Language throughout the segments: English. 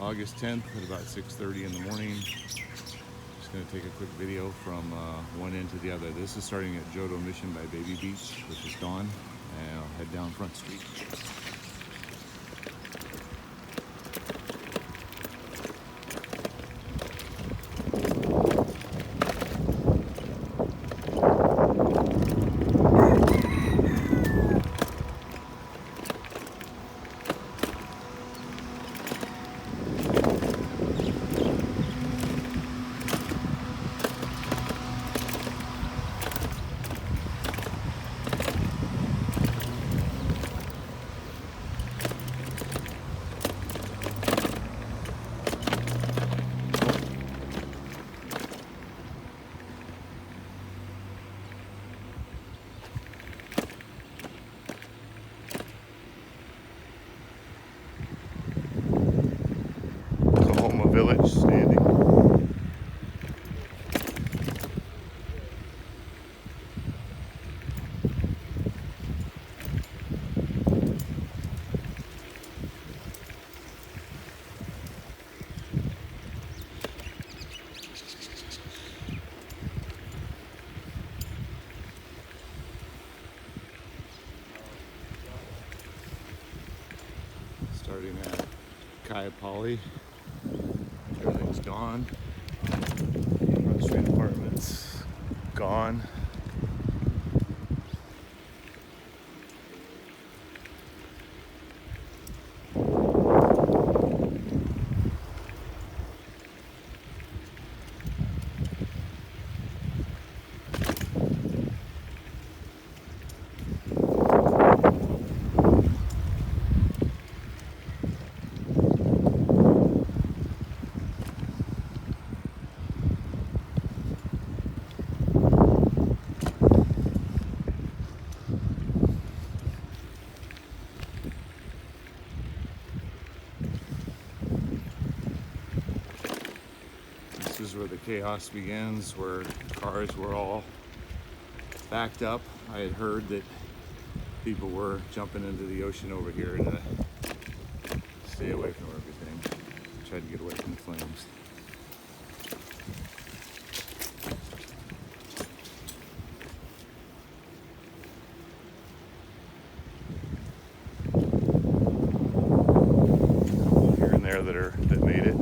August 10th at about 6:30 in the morning. Just going to take a quick video from one end to the other. This is starting at Jodo Mission by Baby Beach, which is gone, and I'll head down Front Street. Village standing. Starting at Kaiapali. Everything's gone. Front Street Apartments gone. This is where the chaos begins, where cars were all backed up. I had heard that people were jumping into the ocean over here to stay away from everything. Try to get away from the flames. Here and there that made it.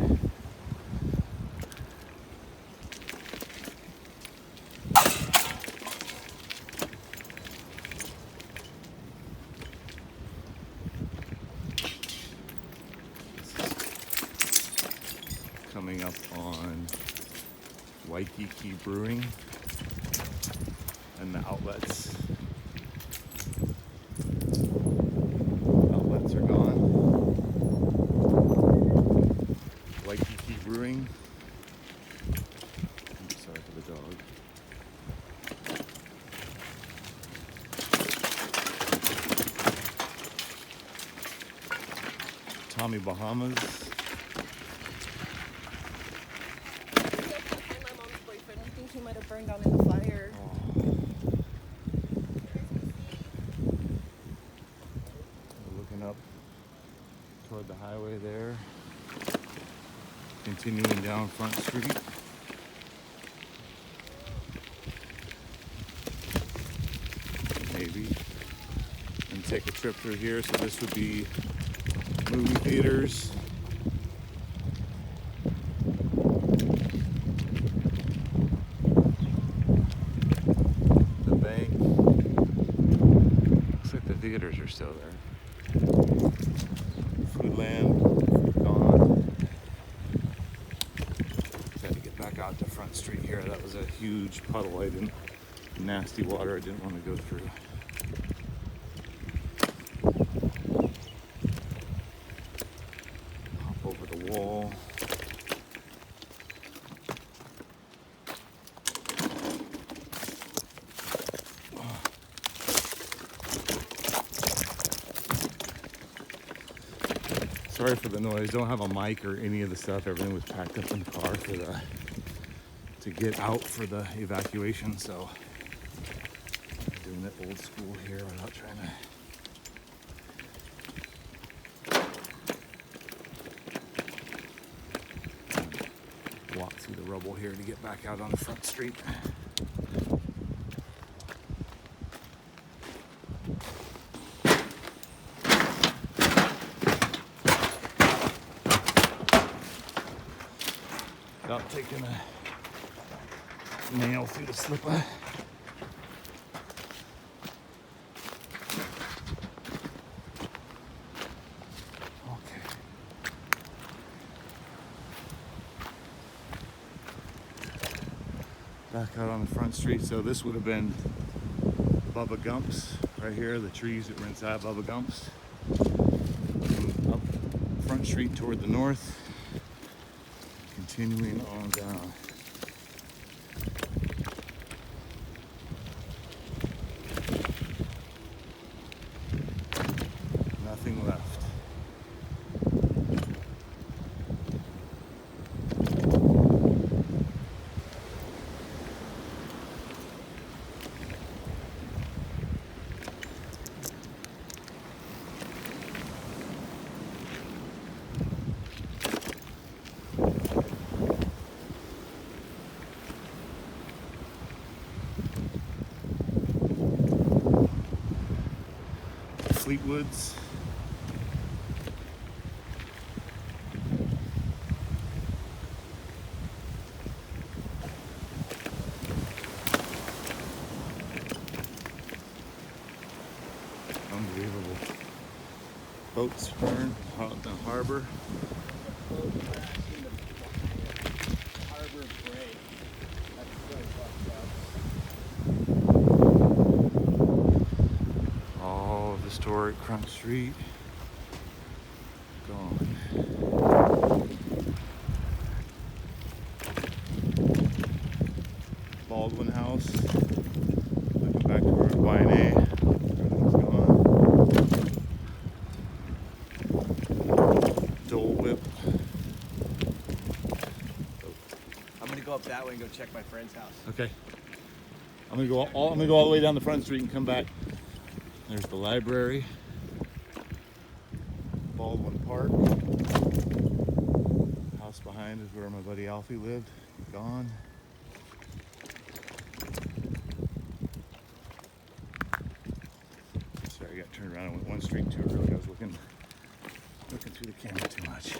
Coming up on Waikiki Brewing and the outlets. Outlets are gone. Waikiki Brewing. Sorry for the dog. Tommy Bahamas. He might have burned down in the fire. Looking up toward the highway there. Continuing down Front Street. Maybe. And take a trip through here. So this would be movie theaters. Theaters are still there. Foodland, gone. Had to get back out to Front Street here. That was a huge puddle. Nasty water I didn't want to go through. Hop over the wall. Sorry for the noise. Don't have a mic or any of the stuff. Everything was packed up in the car to get out for the evacuation. So doing it old school here without trying to through the rubble here to get back out on the front street. Without taking a nail through the slipper. Back out on the front street. So this would have been Bubba Gump's right here, the trees that were inside Bubba Gump's. And up Front Street toward the north, continuing on down. Nothing left. Fleetwoods. Unbelievable. Boats burned out in the harbor. All of historic Front Street gone. Baldwin House. Looking back towards YNA. Everything's gone. Dole Whip. I'm gonna go up that way and go check my friend's house. Okay. I'm gonna go all the way down the Front Street and come back. There's the library. Baldwin Park. House behind is where my buddy Alfie lived. Gone. Sorry, I got turned around. I went one street too early. I was looking through the camera too much.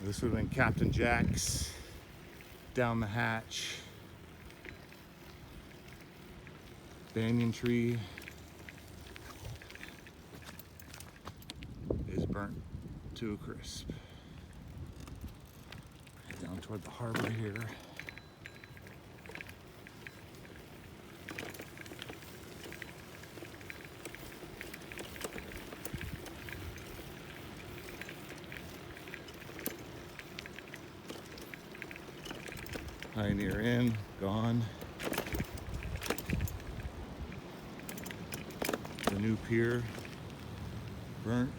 This would have been Captain Jack's. Down the hatch. Banyan tree is burnt to a crisp. Down toward the harbor here. Pioneer Inn, gone. The new pier, burnt.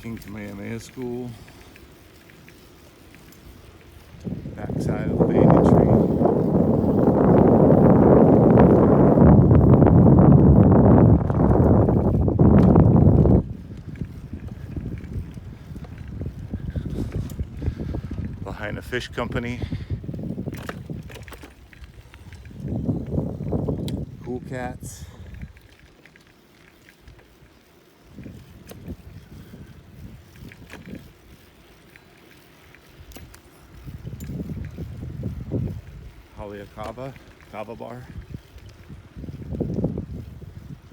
King Kamehameha School. Backside of the banyan tree. Lahaina Fish Company. Cool Cats. Kava Bar.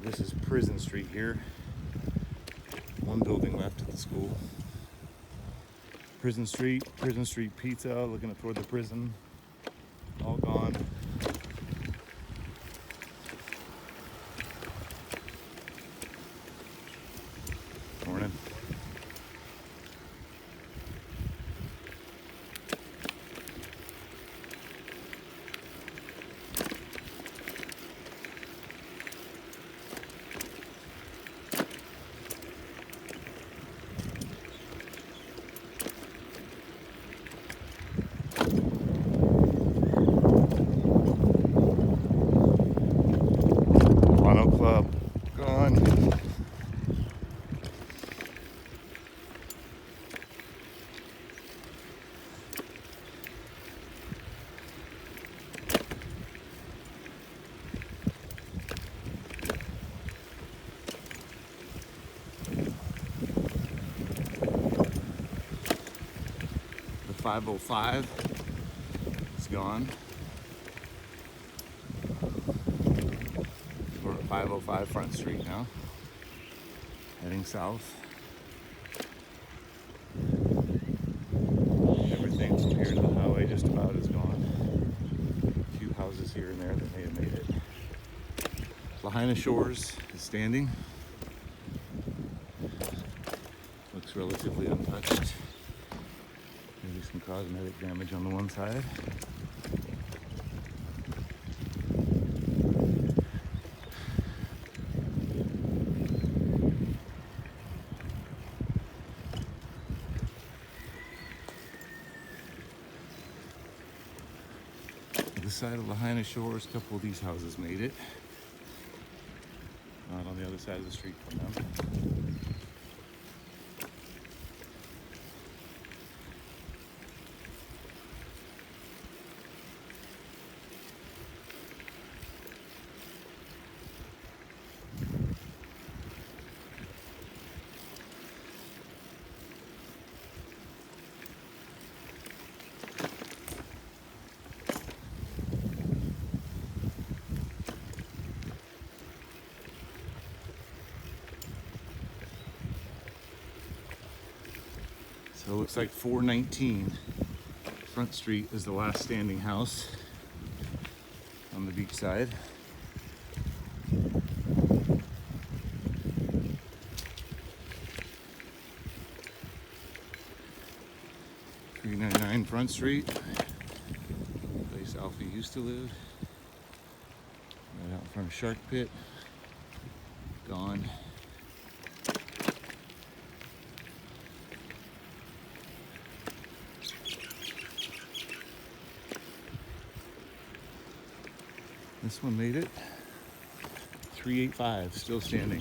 This is Prison Street here. One building left at the school. Prison Street Pizza, looking up toward the prison. All gone. Morning. 505 is gone. We're at 505 Front Street now, heading south. Everything from here to the highway just about is gone. A few houses here and there that may have made it. Lahaina Shores is standing. Looks relatively untouched. Maybe some cosmetic damage on the one side. This side of Lahaina Shores, a couple of these houses made it. Not on the other side of the street from them. So it looks like 419 Front Street is the last standing house on the beach side. .399 Front Street, place Alfie used to live. Right out in front of Shark Pit, gone. This one made it. 385, still standing.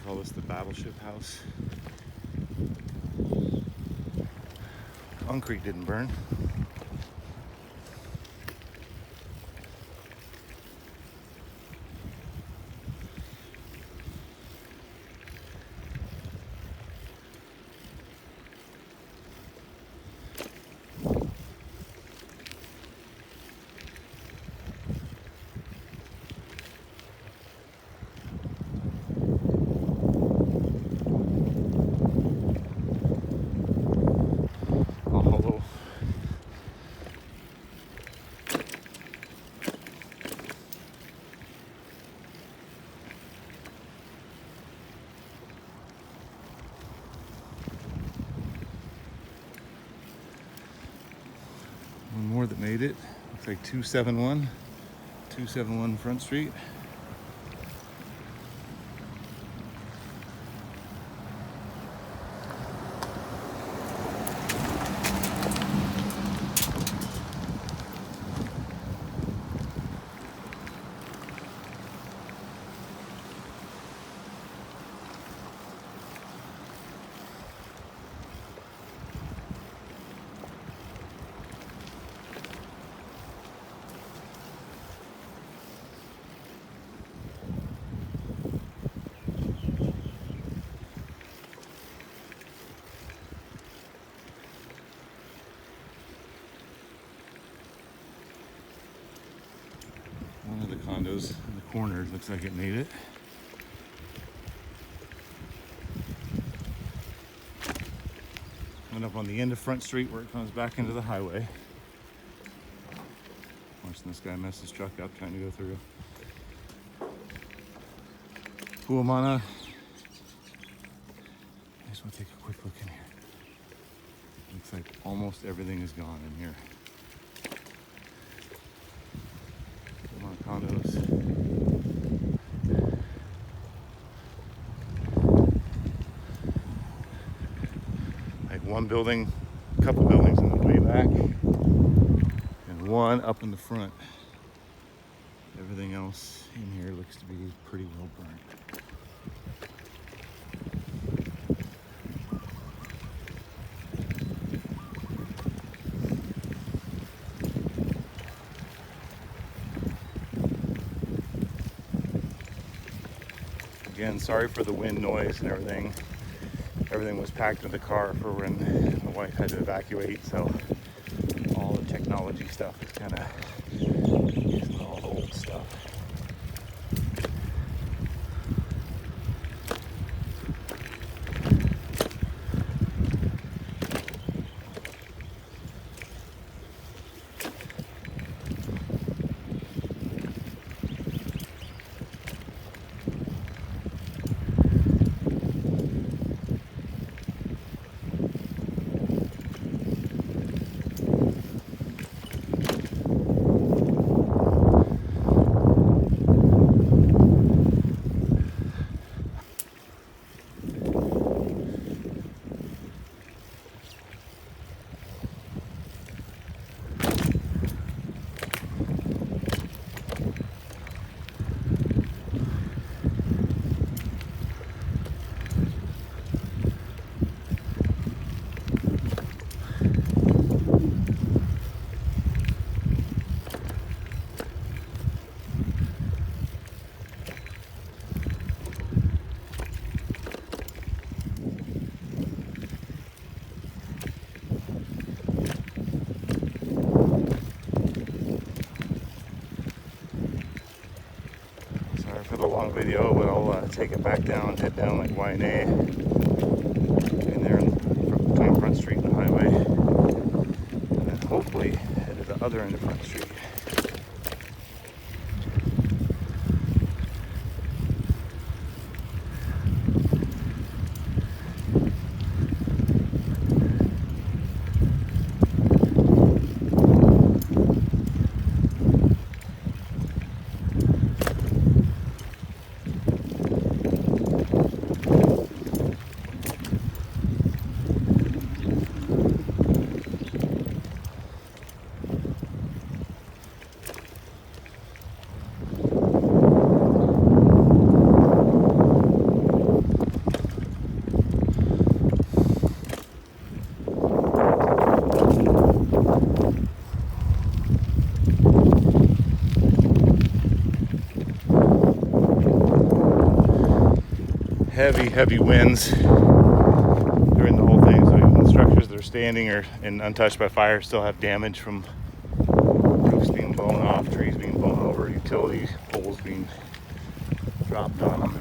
Call this the Battleship House. Concrete didn't burn. One more that made it. Looks like 271 Front Street. One of the condos in the corner looks like it made it. Went up on the end of Front Street where it comes back into the highway. Watching this guy mess his truck up trying to go through. Puamana. I just want to take a quick look in here. Looks like almost everything is gone in here. Condos. Like one building, a couple buildings in the way back, and one up in the front. Everything else in here looks to be pretty well burnt. Again, sorry for the wind noise and everything. Everything was packed in the car for when my wife had to evacuate, so all the technology stuff is kind of using all the old stuff. For the long video, but I'll take it back down, head down like YNA in there between Front Street and the highway, and then hopefully head to the other end of Front Street. Heavy winds during the whole thing, so even the structures that are standing or and untouched by fire still have damage from roofs being blown off, trees being blown over, utility poles being dropped on them.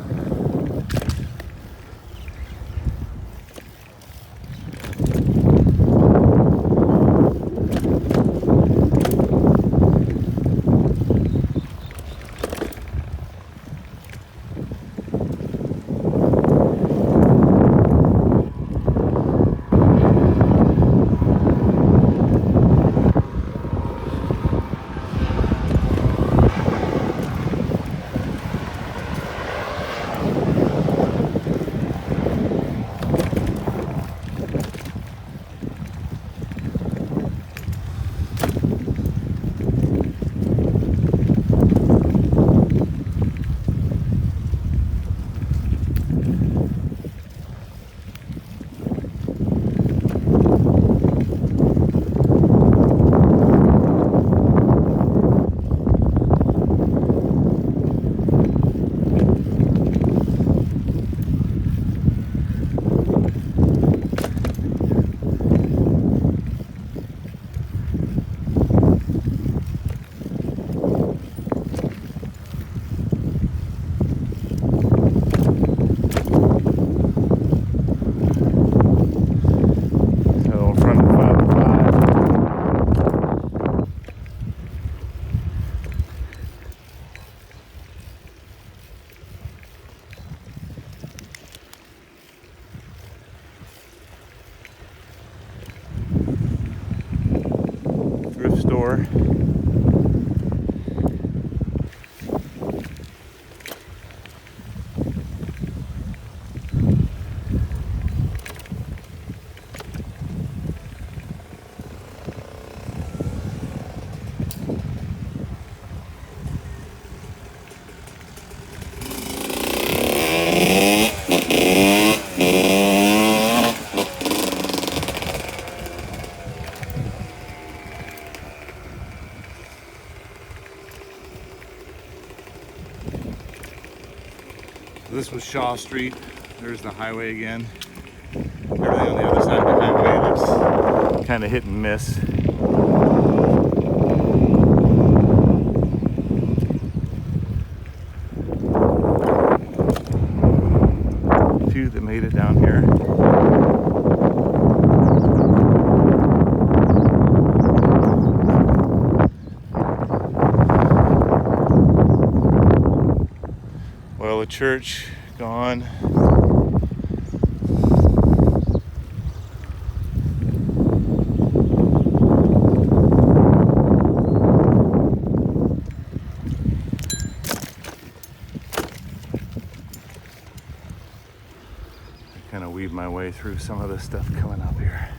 Store. This was Shaw Street. There's the highway again. Everything on the other side of the highway looks kind of hit and miss. A few that made it down here. Well, the church gone. Kind of weave my way through some of the stuff coming up here.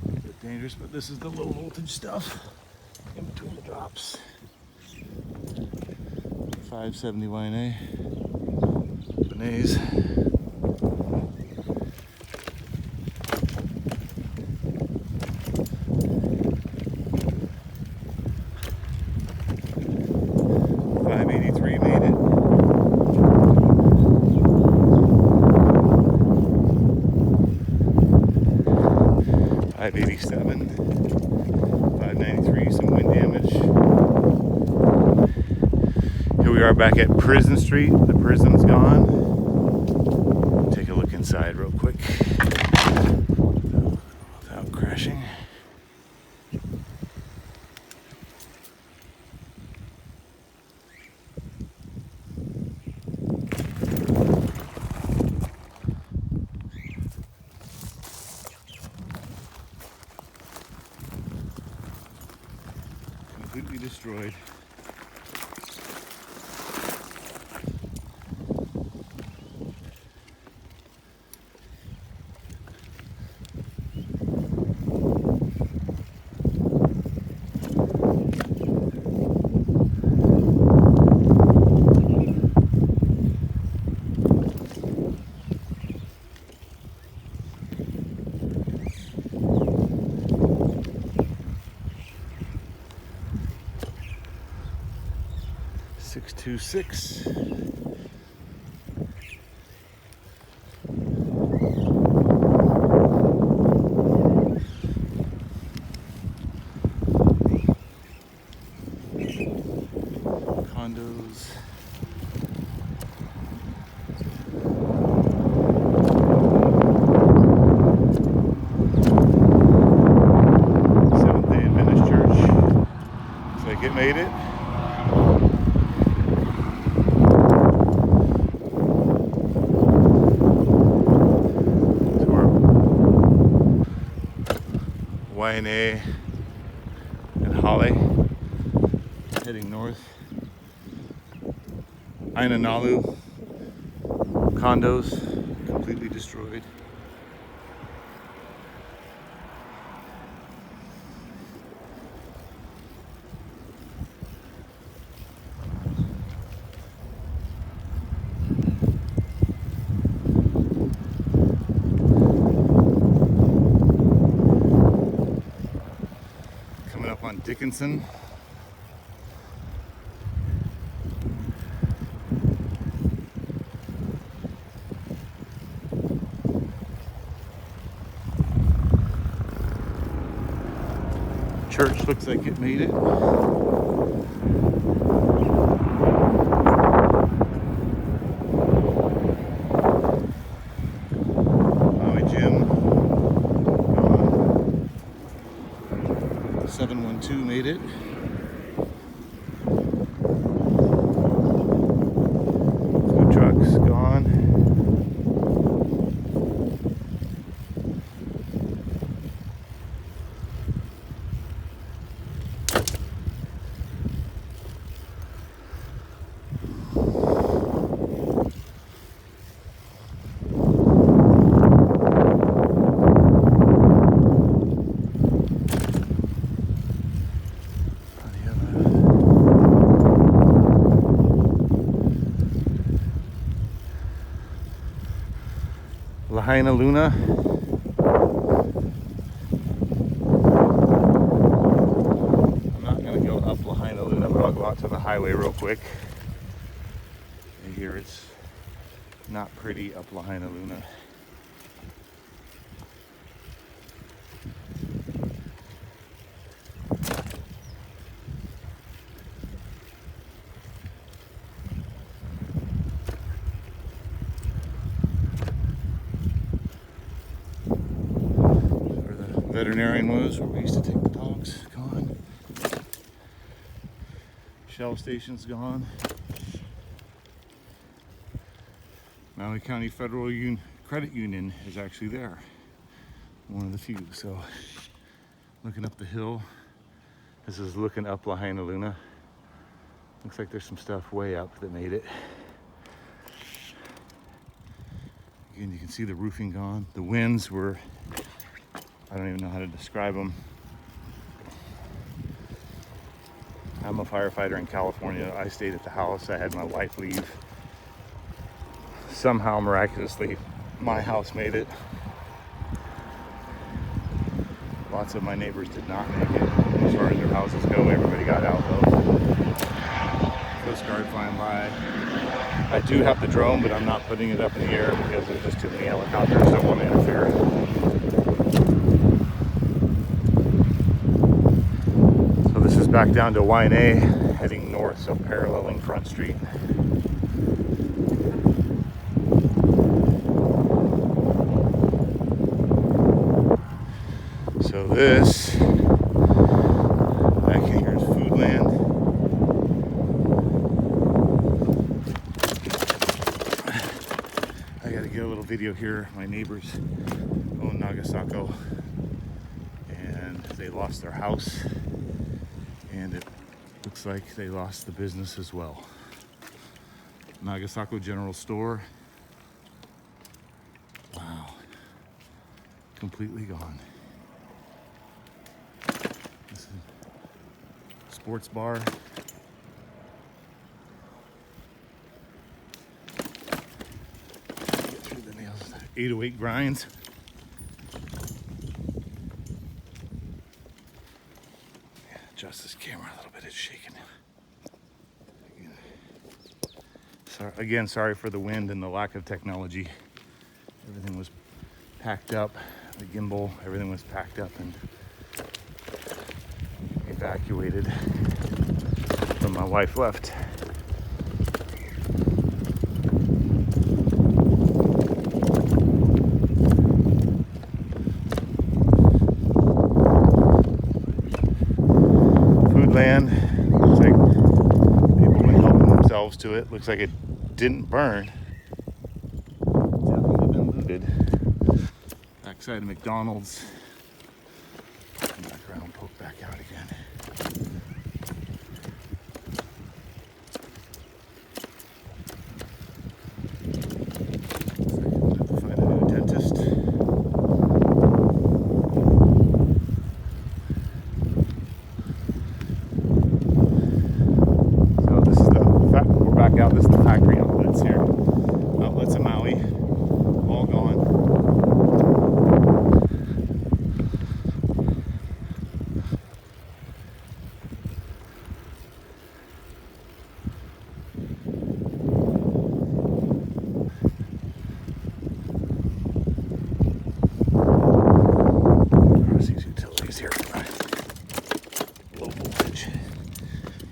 A bit dangerous, but this is the low voltage stuff in between the drops. 570 YNA, Benays. Made it. 587, 593, some wind damage. Here we are back at Prison Street. The prison's gone. Take a look inside real quick without crashing. Completely destroyed. .626. Condos. Seventh-day Adventist Church. Looks like it made it. YNA and Holly heading north. Lahainaluna condos completely destroyed. Up on Dickinson. Church looks like it made it. Maui Gym. 712 made it. Food trucks gone. Lahainaluna. highway real quick. And here it's not pretty up Lahainaluna. Where the veterinarian was, where we used to take the dogs, gone. Shell station's gone. Maui County Federal Credit Union is actually there. One of the few. So looking up the hill. This is looking up Lahainaluna. Looks like there's some stuff way up that made it. Again, you can see the roofing gone. The winds were, I don't even know how to describe them. I'm a firefighter in California. I stayed at the house. I had my wife leave. Somehow, miraculously, my house made it. Lots of my neighbors did not make it. As far as their houses go, everybody got out though. Coast Guard flying by. I do have the drone, but I'm not putting it up in the air because there's just too many helicopters that want to interfere. So this is back down to Wainea, heading north, so paralleling Front Street. So this back here is Foodland. I gotta get a little video here. My neighbors own Nagasako and they lost their house and it looks like they lost the business as well. Nagasako General Store. Wow. Completely gone. This is a sports bar. Get through the nails. 808 grinds. Yeah, adjust this camera a little bit. It's shaking. Again, sorry for the wind and the lack of technology. Everything was packed up. The gimbal, everything was packed up and evacuated when my wife left. Foodland, looks like people were helping themselves to it. Looks like it didn't burn. Definitely been looted. Backside of McDonald's. Come back around, poke back out again. Looks like I'm gonna have to find a new dentist. So this is we're back out. This is the factory outlets here. Outlets of Maui, all gone.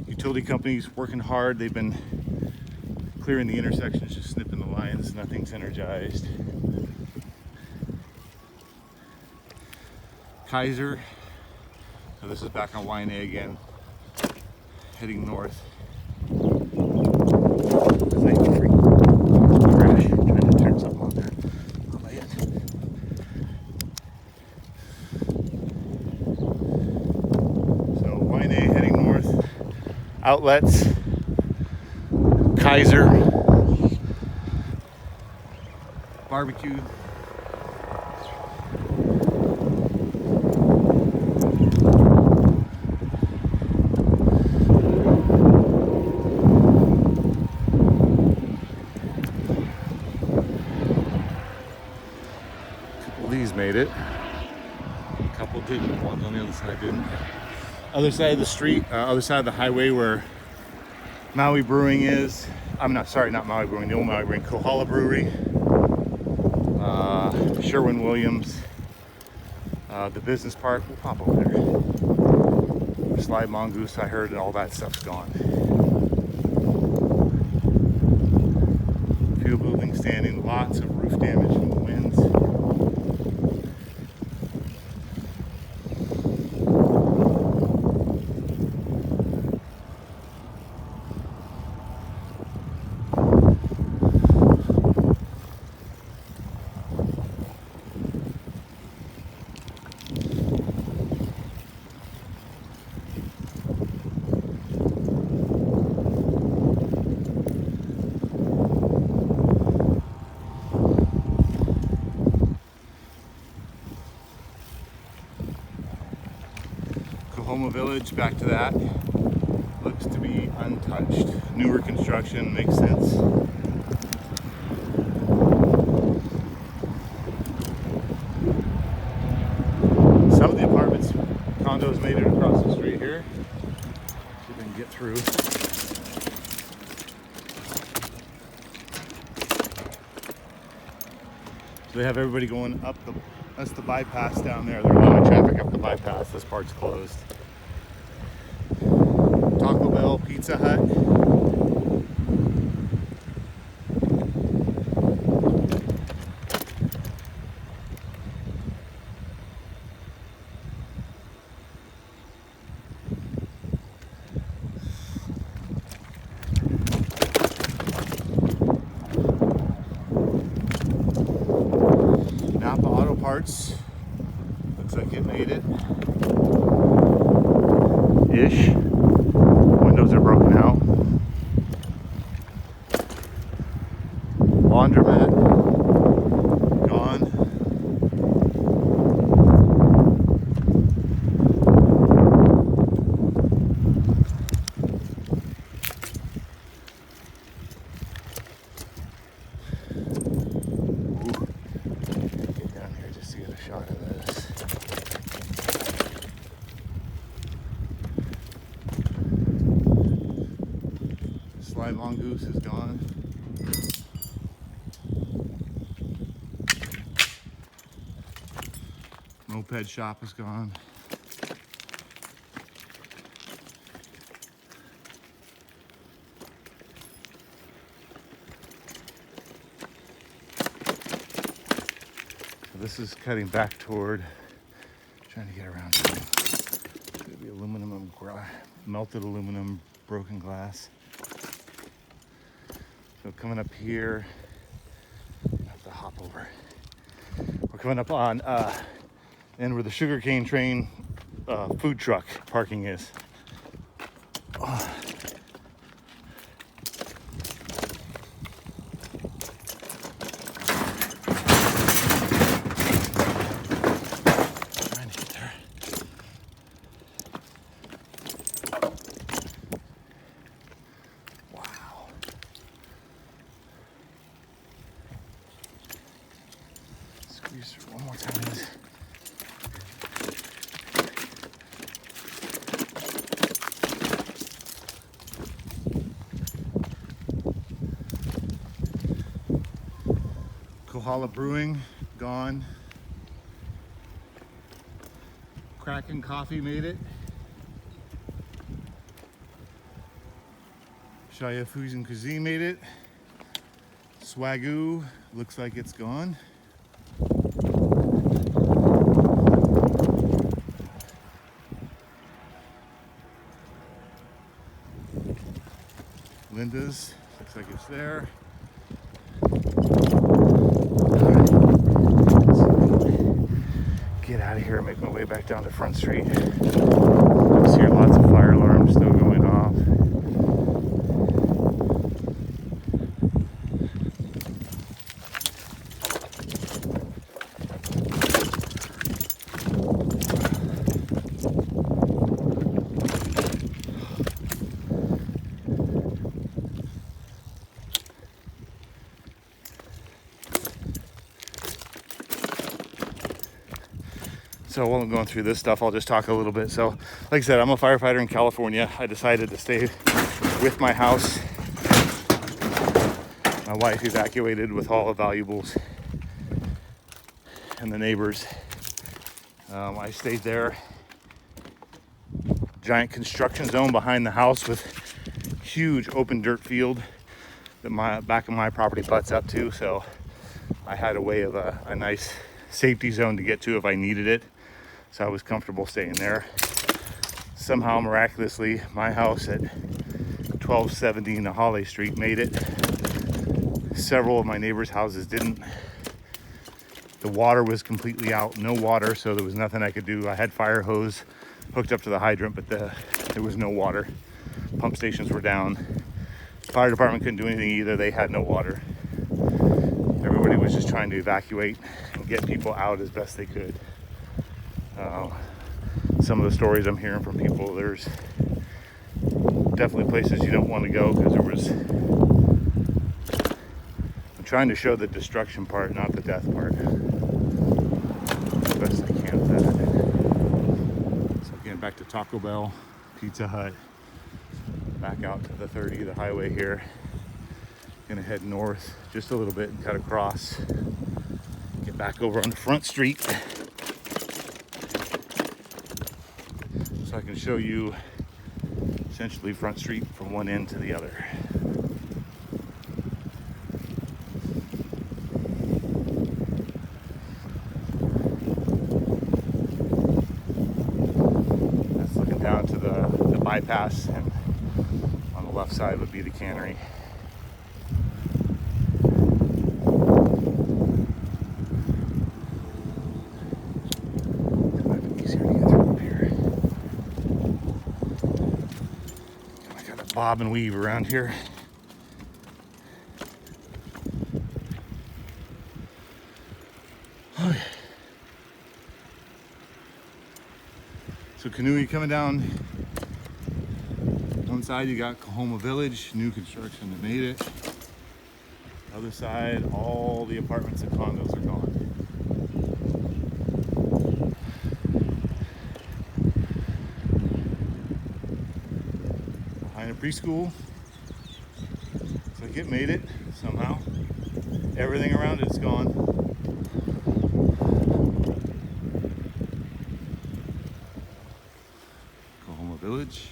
Utility companies working hard. They've been clearing the intersections, just snipping the lines. Nothing's energized. Kaiser. So this is back on Wainea again, heading north. It's like freak crash. Trying to turn something on there. Oh my God. So Wainea heading north. Outlets, Kaiser, barbecue. Couple of these made it. A couple didn't. Ones on the other side didn't. Other side of the street, other side of the highway where Maui Brewing is. I'm not sorry, not Maui Brewing. The old Maui Brewing, Kohala Brewery, Sherwin-Williams, the business park. We'll pop over there. Slide Mongoose. I heard all that stuff's gone. Few buildings standing. Lots of roof damage from the winds. Kahoma Village, back to that, looks to be untouched. Newer construction, makes sense. Some of the apartments, condos made it across the street here. See if I can get through. So they have everybody going up the, that's the bypass down there. There's a lot of traffic up the bypass. This part's closed. Taco Bell, Pizza Hut. Napa Auto Parts. Looks like it made it. Ish. Windows are broken out. Laundromat. Gone. Ooh. Get down here just to get a shot of this. Slide Mongoose is gone. Moped shop is gone. So this is cutting back toward, trying to get around here. Maybe aluminum, melted aluminum, broken glass. So coming up here, I have to hop over. We're coming up on and where the sugarcane train food truck parking is. Trying to get there. Wow. Squeeze through one more time. Kohala Brewing, gone. Kraken Coffee made it. Shaya Fusion Cuisine made it. Swagoo, looks like it's gone. Linda's, looks like it's there. Get out of here and make my way back down to Front Street. Just hear lots of fire alarms still going off. So while I'm going through this stuff, I'll just talk a little bit. So like I said, I'm a firefighter in California. I decided to stay with my house. My wife evacuated with all the valuables and the neighbors. I stayed there. Giant construction zone behind the house with huge open dirt field that my back of my property butts up to. So I had a way of a nice safety zone to get to if I needed it. So I was comfortable staying there. Somehow, miraculously, my house at 1270 Nahale Street made it. Several of my neighbors' houses didn't. The water was completely out, no water, so there was nothing I could do. I had fire hose hooked up to the hydrant, but there was no water. Pump stations were down. Fire department couldn't do anything either. They had no water. Everybody was just trying to evacuate and get people out as best they could. Some of the stories I'm hearing from people, there's definitely places you don't want to go because I'm trying to show the destruction part, not the death part. As best I can with that. So again, back to Taco Bell, Pizza Hut, back out to the 30, the highway here. Gonna head north just a little bit and cut across. Get back over on the front street. So I can show you essentially Front Street from one end to the other. That's looking down to the bypass, and on the left side would be the cannery. Bob and weave around here. Okay. So Kanui coming down one side, you got Kahoma Village, new construction that made it. Other side, all the apartments and condos are gone. Preschool. Looks like it made it somehow. Everything around it's gone. Kahoma Village.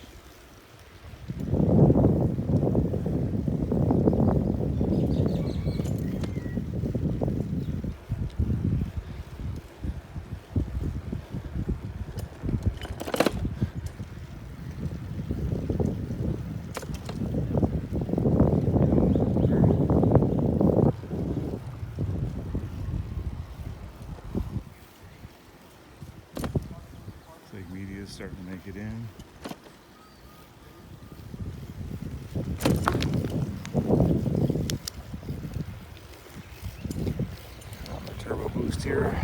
Starting to make it in. On the turbo boost here.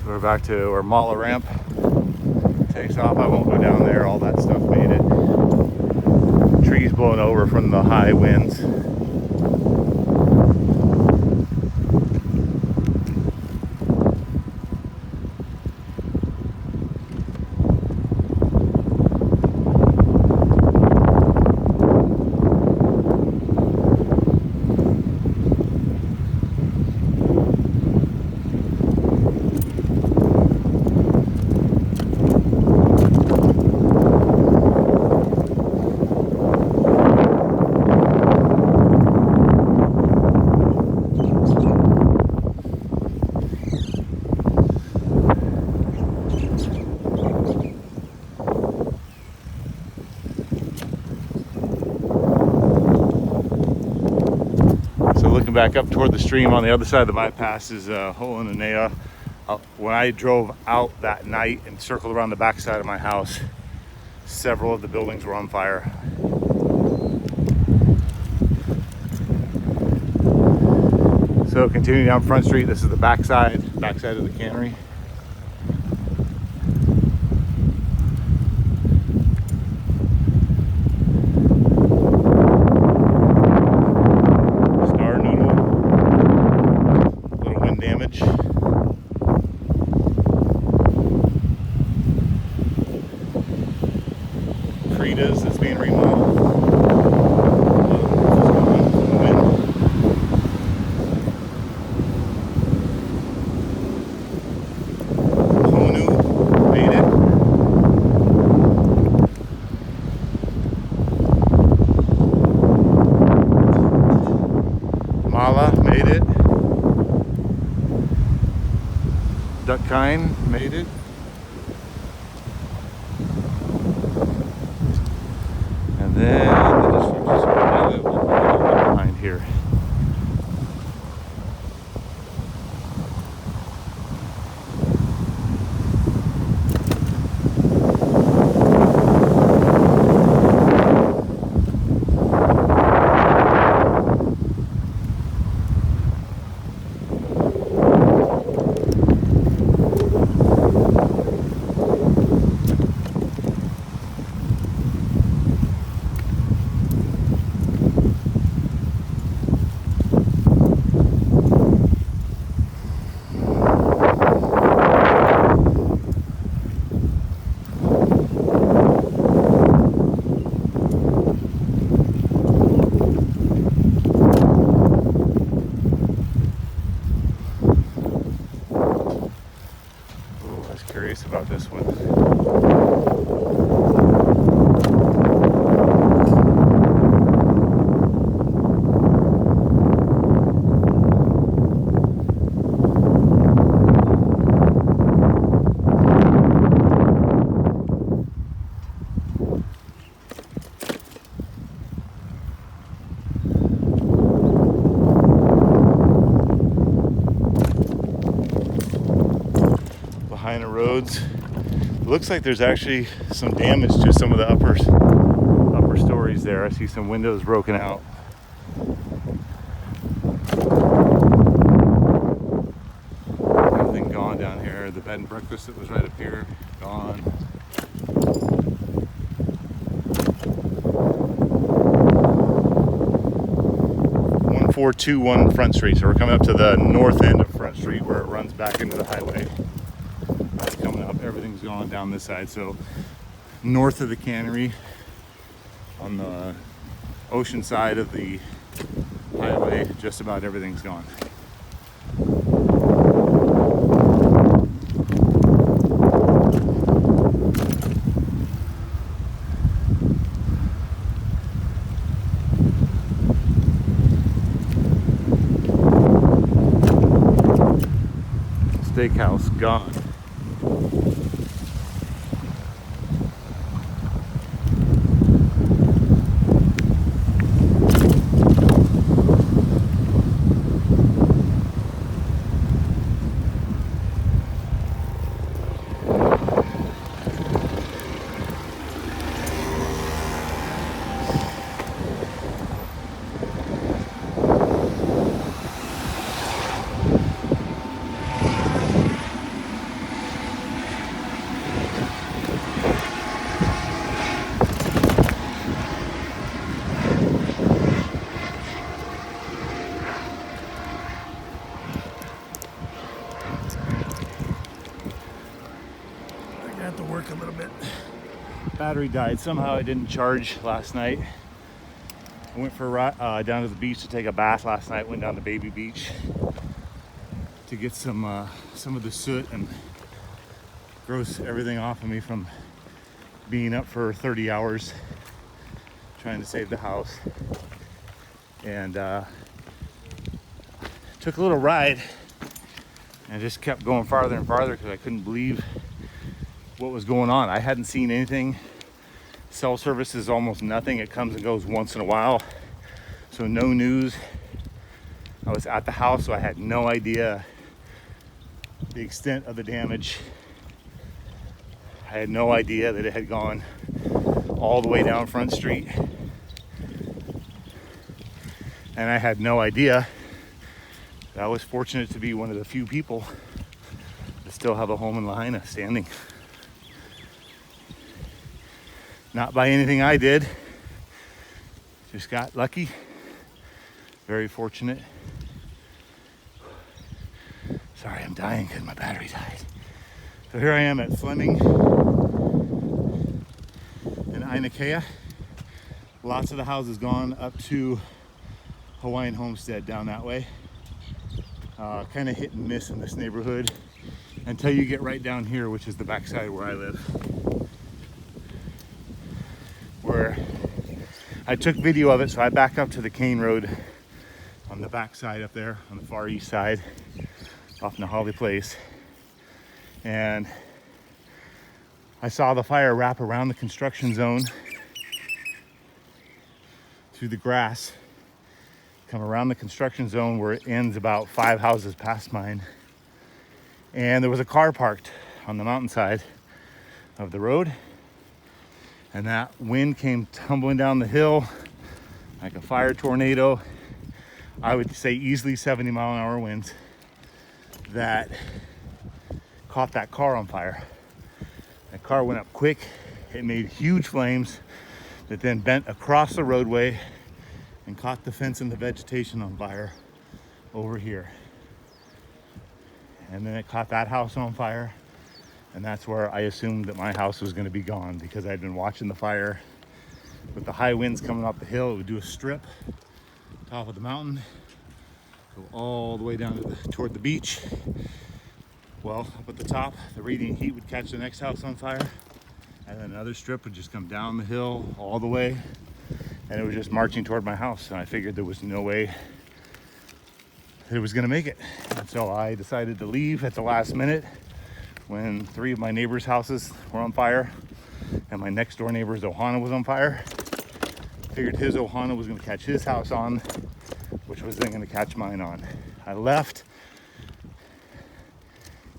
We're back to where Mala ramp takes off. I won't go down there. All that stuff made it. Trees blowing over from the high winds. Back up toward the stream on the other side of the bypass is Ho'onanea. When I drove out that night and circled around the back side of my house, several of the buildings were on fire. So continuing down Front Street, this is the backside of the cannery. Star noodle, little wind damage. Frida's that's being remodeled. Made it. Duckkind made it. And then the destructors behind here. Curious about this one. Lahaina roads. It looks like there's actually some damage to some of the upper stories there. I see some windows broken out. Everything gone down here. The bed and breakfast that was right up here, gone. 1421 Front Street. So we're coming up to the north end of Front Street where it runs back into the highway. That's coming up. Everything's gone down this side. So north of the cannery, on the ocean side of the highway, just about everything's gone. Steakhouse gone. To work a little bit. Battery died. Somehow it didn't charge last night. I went for a ride down to the beach to take a bath last night. Went down to Baby Beach to get some of the soot and gross everything off of me from being up for 30 hours trying to save the house. And took a little ride and just kept going farther and farther because I couldn't believe what was going on. I hadn't seen anything. Cell service is almost nothing. It comes and goes once in a while. So no news. I was at the house, so I had no idea the extent of the damage. I had no idea that it had gone all the way down Front Street. And I had no idea I was fortunate to be one of the few people that still have a home in Lahaina standing. Not by anything I did, just got lucky, very fortunate. Sorry, I'm dying because my battery died. So here I am at Fleming in Ainakea. Lots of the houses gone up to Hawaiian Homestead down that way. Kind of hit and miss in this neighborhood until you get right down here, which is the backside where I live. Where I took video of it, so I back up to the Cane Road on the backside up there on the far east side off Nahali Place. And I saw the fire wrap around the construction zone through the grass, come around the construction zone where it ends about 5 houses past mine. And there was a car parked on the mountainside of the road. And that wind came tumbling down the hill like a fire tornado. I would say easily 70-mile-an-hour winds that caught that car on fire. That car went up quick. It made huge flames that then bent across the roadway and caught the fence and the vegetation on fire over here. And then it caught that house on fire. And that's where I assumed that my house was going to be gone, because I'd been watching the fire. With the high winds coming up the hill, it would do a strip top of the mountain, go all the way down to toward the beach. Well, up at the top, the radiant heat would catch the next house on fire, and then another strip would just come down the hill all the way, and it was just marching toward my house. And I figured there was no way that it was going to make it. And so I decided to leave at the last minute when 3 of my neighbors' houses were on fire and my next door neighbor's ohana was on fire. Figured his ohana was going to catch his house on, which was then going to catch mine on. I left,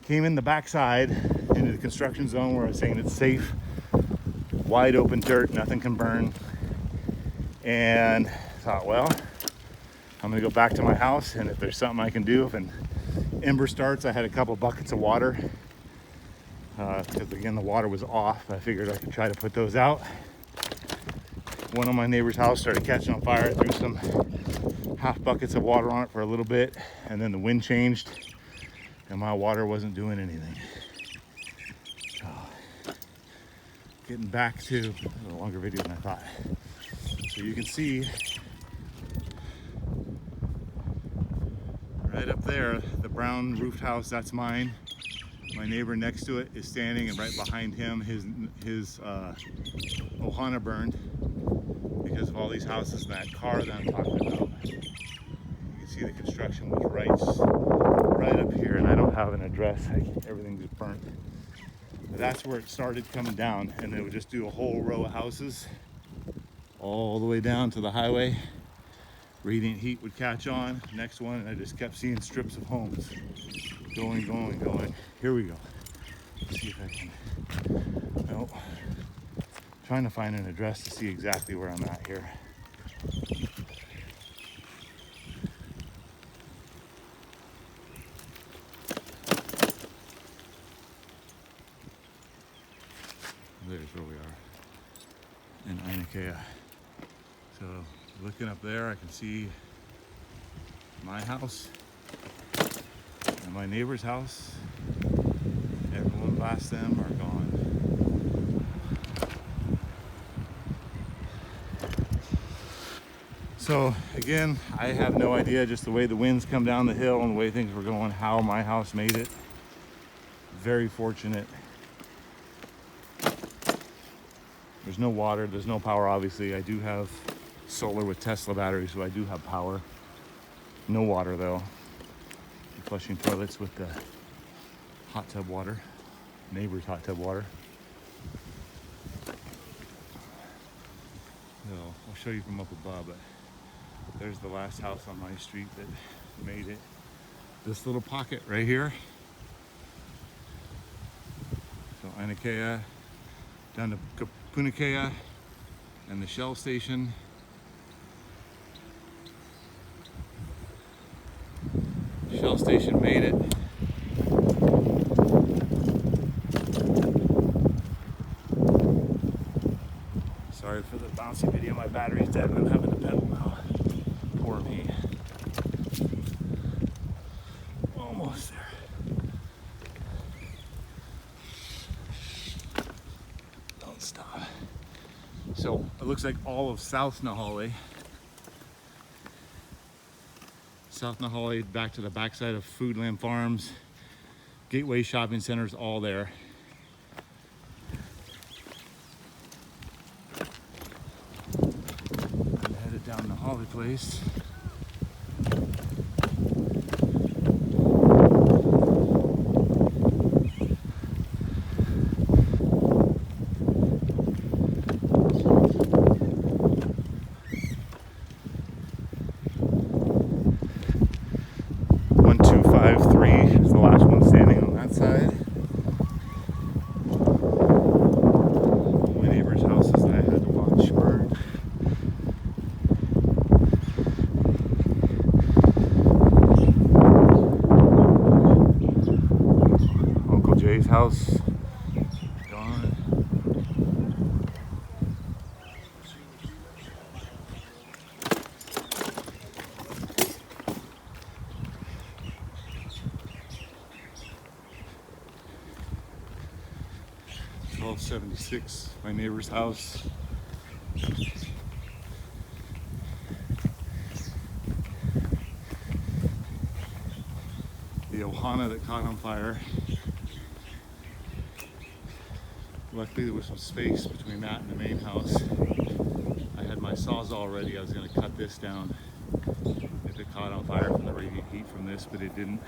came in the backside into the construction zone where I was saying it's safe, wide open dirt, nothing can burn, and thought, well, I'm gonna go back to my house, and if there's something I can do, if an ember starts, I had a couple buckets of water, because again the water was off. I figured I could try to put those out. One of my neighbor's house started catching on fire. I threw some half buckets of water on it for a little bit, and then the wind changed and my water wasn't doing anything. So, getting back to a longer video than I thought. So you can see right up there, the brown roofed house, that's mine. My neighbor next to it is standing, and right behind him, his ohana burned because of all these houses and that car that I'm talking about. You can see the construction was right up here, and I don't have an address. Everything just burnt. But that's where it started coming down, and it would just do a whole row of houses all the way down to the highway. Radiant heat would catch on, next one, and I just kept seeing strips of homes going, going, going. Here we go. Let's see if I can, no. Trying to find an address to see exactly where I'm at here. There's where we are, in Ainakea. So looking up there, I can see my house and my neighbor's house. Everyone past them are gone. So again, I have no idea, just the way the winds come down the hill and the way things were going, how my house made it. Very fortunate. There's no water, there's no power, obviously. I do have solar with Tesla batteries, so I do have power. No water though. I'm flushing toilets with the hot tub water, neighbor's hot tub water. So I'll show you from up above, but there's the last house on my street that made it. This little pocket right here. So Ainakea, down to Punakea and the Shell station. station made it. Sorry for the bouncy video. My battery's dead and I'm having to pedal now. Poor me. Almost there. Don't stop. So it looks like all of South Nahale. South Nahale back to the backside of Foodland Farms, Gateway Shopping Center's all there. I'm headed down Nahale Place. Is the last one standing on that side. My neighbor's houses that I had to watch burn. Uncle Jay's house gone. $12.76, my neighbor's house. The Ohana that caught on fire. Luckily there was some space between that and the main house. I had my sawzall ready. I was going to cut this down if it caught on fire from the radiant heat from this, but it didn't.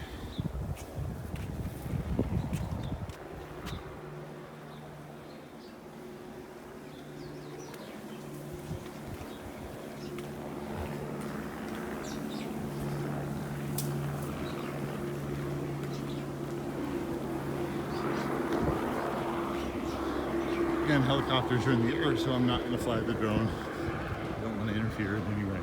Again, helicopters are in the air, so I'm not going to fly the drone. I don't want to interfere in any way.